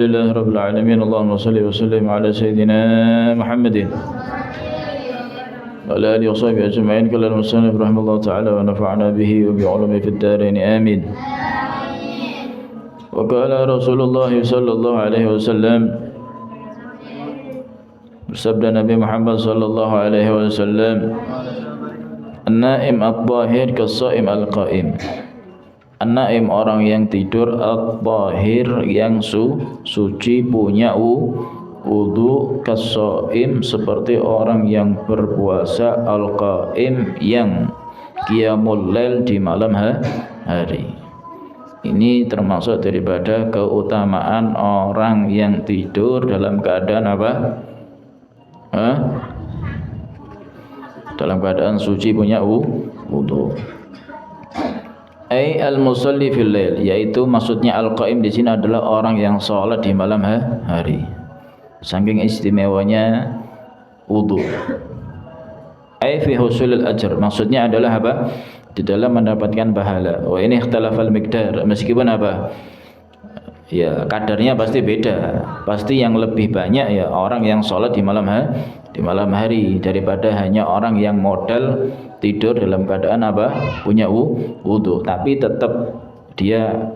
لله رب العالمين اللهم صل وسلم على سيدنا محمد وعلى آله وصحبه أجمعين. قال المصنف رحمه الله تعالى ونفعنا به وبعلومه في الدارين آمين. وقال رسول الله صلى الله عليه وسلم bersabda Nabi Muhammad sallallahu alaihi wasallam, an-naim at-tahir kas-shaim al-qaim. An-naim orang yang tidur, at-tahir yang suci, punya wudu, kas-shaim seperti orang yang berpuasa, al-qaim yang qiyamul lail di malam hari. Ini termasuk daripada keutamaan orang yang tidur dalam keadaan apa? Dalam keadaan suci, punya wudu. Ai al-musalli fil lail, yaitu maksudnya al-qaim di sini adalah orang yang salat di malam hari. Saking istimewanya wudu. Ai fi husulil ajr, maksudnya adalah apa? Di dalam mendapatkan pahala. Oh, ini ikhtilafal miqdar, meskipun apa? Ya kadarnya pasti beda. Pasti yang lebih banyak ya orang yang sholat di malam hari daripada hanya orang yang modal tidur dalam keadaan apa? Punya wudu. Tapi tetap dia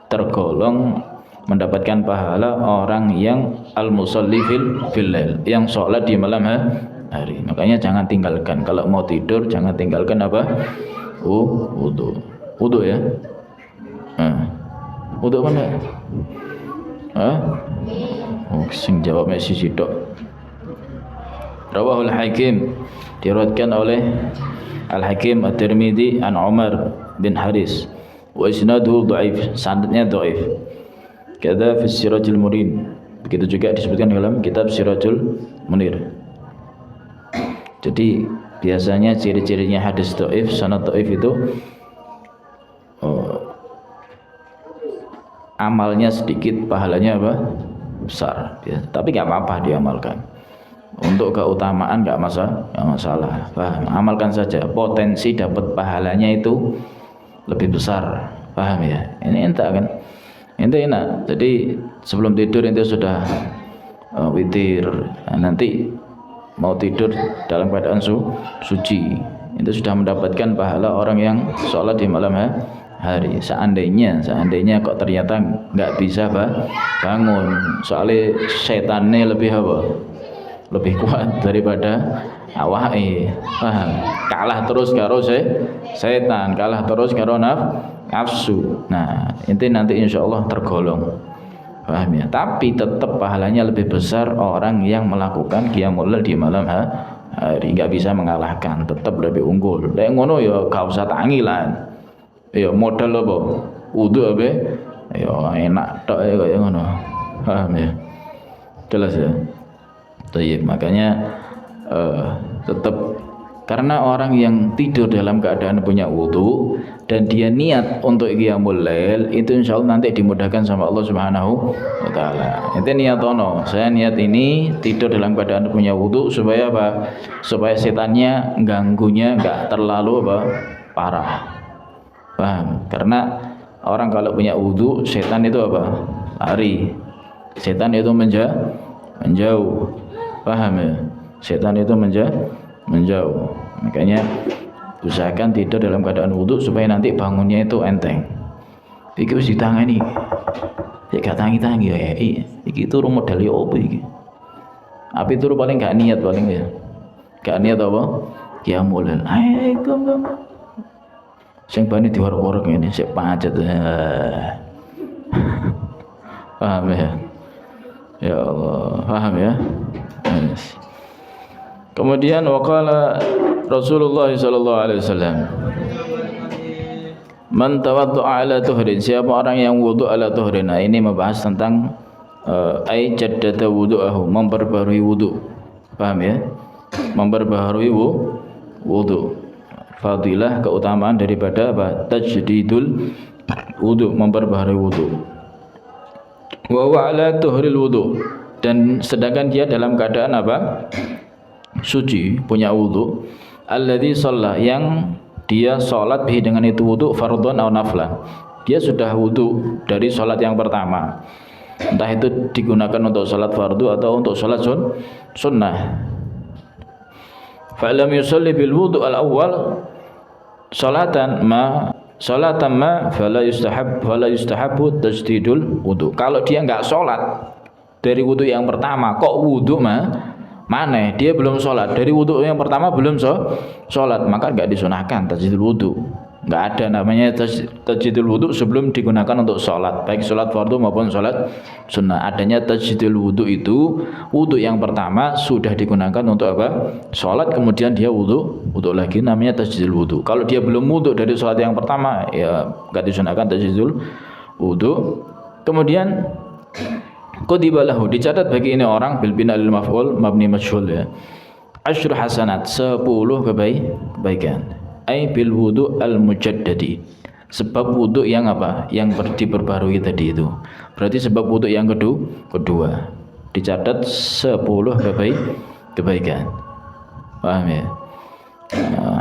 tergolong mendapatkan pahala orang yang al-musalli fil lail, yang sholat di malam hari. Makanya jangan tinggalkan. Kalau mau tidur jangan tinggalkan apa? Wudu. Wudu ya. Wudu mana? Oh, sing jawab masih sitok. Rawahul Hakim, diriwayatkan oleh Al-Hakim At-Tirmidzi an Umar bin Haris, wa isnaduhu dhaif, sanadnya dhaif. Kadza fi Sirajul Munir, begitu juga disebutkan dalam kitab Sirajul Munir. Jadi biasanya ciri-cirinya hadis dhaif, sanad dhaif itu amalnya sedikit, pahalanya apa? Besar. Ya, tapi nggak apa-apa diamalkan. Untuk keutamaan nggak masalah. Paham? Amalkan saja. Potensi dapat pahalanya itu lebih besar. Paham ya? Ini entah kan? Ente enak. Jadi sebelum tidur ente sudah witir. Nah, nanti mau tidur dalam keadaan suci. Ente sudah mendapatkan pahala orang yang sholat di malam hari. Seandainya kok ternyata nggak bisa bangun, soalnya setannya lebih apa? Lebih kuat daripada awake. Paham? Kalah terus karo setan, kalah terus karo nafsu. Nah, inti nanti insyaallah tergolong. Paham ya? Tapi tetap pahalanya lebih besar orang yang melakukan qiyamul lail di malam hari. Nggak bisa mengalahkan, tetap lebih unggul. Lek ngono ya gak usah tangilan. Ya modal apa? Wudu apa? Ya enak tok ya kaya ngono. Paham ya? Jelas ya? Baik, makanya tetap karena orang yang tidur dalam keadaan punya wudu dan dia niat untuk qiyamul lail, itu insyaallah nanti dimudahkan sama Allah Subhanahu wa taala. Ente niat ono, saya niat ini tidur dalam keadaan punya wudu supaya apa? Supaya setannya ganggunya enggak terlalu apa? Parah. Paham? Karena orang kalau punya wudu, setan itu apa? Lari. Setan itu menjauh. Paham ya? Setan itu menjauh. Makanya usahakan tidur dalam keadaan wudu supaya nanti bangunnya itu enteng. Iki wis ditangani. Ya gak tangi-tangi ya. Iki turu modal yo opo iki? Api turu paling gak niat paling ya. Gak niat apa? Qiyamul lail. Sing bani diwarok-warok ngene sik pacet. Paham ya? Ya Allah, paham ya? Yes. Kemudian waqala Rasulullah sallallahu alaihi wasallam, man tawaddu'a ala tuhrin, siapa orang yang wudu ala tuhrin. Nah, ini membahas tentang ai jaddada wudu'ahu, memperbarui wudu. Paham ya? Memperbarui wudu. Fadilah, keutamaan daripada apa? Tajdidul wudu, memperbaharui wudu. Wa huwa ala tuhril wudu, dan sedangkan dia dalam keadaan apa? Suci, punya wudu. Alladzi shalla, yang dia sholat bihi dengan itu wudu, fardhon atau naflan. Dia sudah wudu dari sholat yang pertama. entah itu digunakan untuk salat fardu atau untuk salat sunnah. Fa'lam yusalli bil wudu al awal salatan ma fala yustahabbu tajdidul wudu. Kalau dia enggak salat dari wudu yang pertama, kok wudu mana dia belum sholat dari wudu yang pertama belum sholat, maka enggak disunahkan tajdidul wudu. Enggak ada namanya tajdidul wudu sebelum digunakan untuk sholat, baik sholat fardu maupun sholat sunnah. Adanya tajdidul wudu itu wudu yang pertama sudah digunakan untuk apa? Sholat, kemudian dia wudu lagi, namanya tajdidul wudu. Kalau dia belum wudu dari sholat yang pertama, ya enggak disunahkan tajdidul wudu. Kemudian kutiba lahu, dicatat bagi ini orang bil bina lil maf'ul mabni majhul ya, asyru hasanat, 10 kebaikan, ai bil wudu al mujaddadi, sebab wudu yang apa, yang diperbarui tadi itu, berarti sebab wudu yang kedua dicatat 10 kebaikan. Paham ya?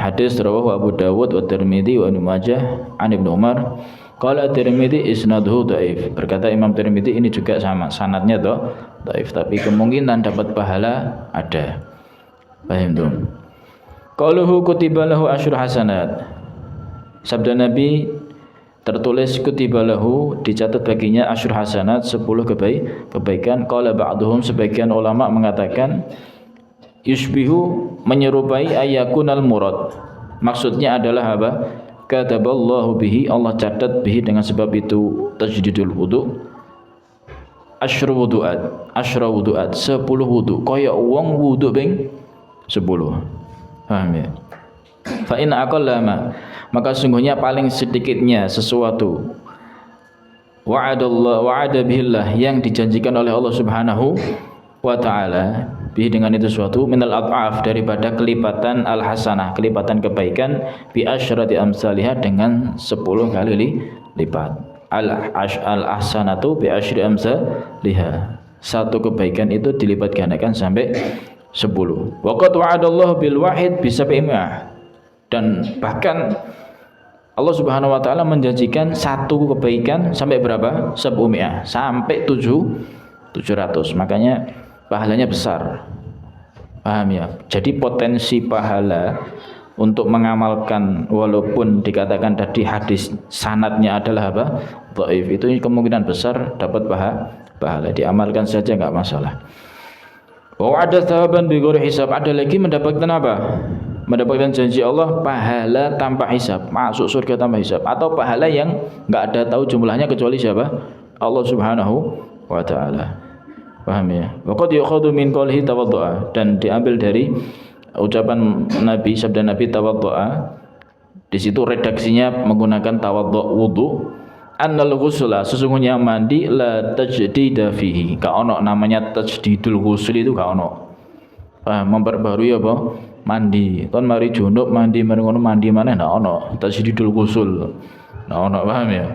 Hadis rawahu Abu Dawud wa Tirmidzi wa Ibnu Majah an Ibnu Umar. Qala Tirmidzi isnaduhu dhaif. Berkata Imam Tirmidzi ini juga sama, sanadnya dhaif, tapi kemungkinan dapat pahala ada. Paham tuh? Qaluhu kutiba lahu asyru hasanat. Sabda Nabi tertulis kutiba lahu, dicatat baginya asyru hasanat, 10 kebaikan. Qala ba'duhum, sebagian ulama mengatakan yushbihu, menyerupai ayakunal murad. Maksudnya adalah apa? Kataballahu bihi, Allah catat bihi dengan sebab itu tajdidul wudu asyra wudu'at 10 wudu, kaya wong wudu ping 10. Paham ya? Fa in aqallama, maka sungguhnya paling sedikitnya sesuatu wa'ada bihillah, yang dijanjikan oleh Allah Subhanahu wa ta'ala bihi, dengan itu suatu, minal ad'af, daripada kelipatan al hasanah, kelipatan kebaikan, bi asyrati amsalihah, dengan 10 kali lipat. Al hasanatu bi asyri amsalihah, satu kebaikan itu dilipat gandakan sampai 10. Waqad wa'adallahu bil wahid bi sab'imah, dan bahkan Allah Subhanahu wa taala menjanjikan satu kebaikan sampai berapa? 700, sampai 700. Makanya pahalanya besar. Paham ya? Jadi potensi pahala untuk mengamalkan, walaupun dikatakan tadi hadis sanadnya adalah apa? Dhaif, itu kemungkinan besar dapat pahala. Diamalkan saja enggak masalah. Wa ada thawaban bi ghairi hisab, ada lagi mendapatkan apa? Mendapatkan janji Allah pahala tanpa hisab, masuk surga tanpa hisab, atau pahala yang enggak ada tahu jumlahnya kecuali siapa? Allah Subhanahu wa taala. Paham ya? Waqad yukhadhu min qawlihi tawaddu'a, dan diambil dari ucapan Nabi, sabda Nabi tawaddu'a. Di situ redaksinya menggunakan tawaddu' wudu. Annal ghusla, sesungguhnya mandi, la tajdida fihi, ka ono namanya tajdidul ghusl, itu ka ono. Memperbarui apa? Mandi. Kon mari junub mandi, mari ngono mandi maneh ndak ono tajdidul ghusl. Ndak ono, paham ya?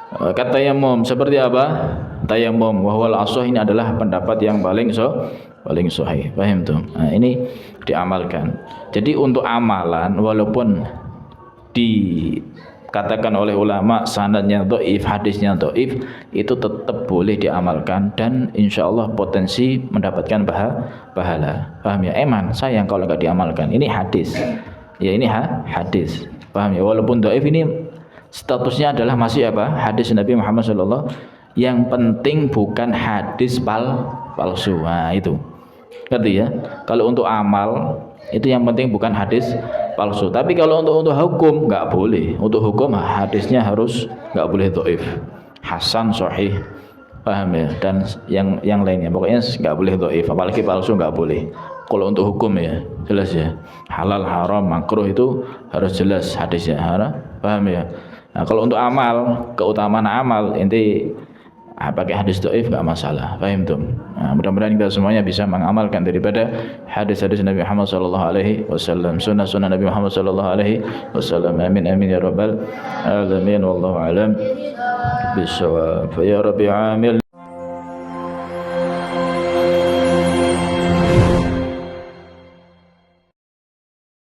Kata tayamum, seperti apa? Tayamum wahwal asah, ini adalah pendapat yang paling sahih. Paham tuh? Nah, ini diamalkan. Jadi untuk amalan, walaupun dikatakan oleh ulama sanadnya dhaif, hadisnya dhaif, itu tetap boleh diamalkan dan insyaallah potensi mendapatkan pahala. Paham ya? Eman sayang kalau enggak diamalkan. Ini hadis. Ya ini hadis. Paham ya? Walaupun dhaif, ini statusnya adalah masih apa? Hadis Nabi Muhammad sallallahu. Yang penting bukan hadis palsu. Nah, itu. Ngerti ya? Kalau untuk amal itu yang penting bukan hadis palsu. Tapi kalau untuk hukum enggak boleh. Untuk hukum hadisnya harus enggak boleh dhaif. Hasan, sahih. Paham ya? Dan yang lainnya pokoknya enggak boleh dhaif, apalagi palsu enggak boleh. Kalau untuk hukum ya, jelas ya. Halal, haram, makruh itu harus jelas hadisnya. Paham ya? Nah, kalau untuk amal, keutamaan amal inti pakai hadis dhaif enggak masalah. Paham tuh? Nah, mudah-mudahan kita semuanya bisa mengamalkan daripada hadis-hadis Nabi Muhammad sallallahu alaihi wasallam, sunnah-sunnah Nabi Muhammad sallallahu alaihi wasallam. Amin amin ya rabbal alamin. Wallahu alam bisawab. Ya rabbi amil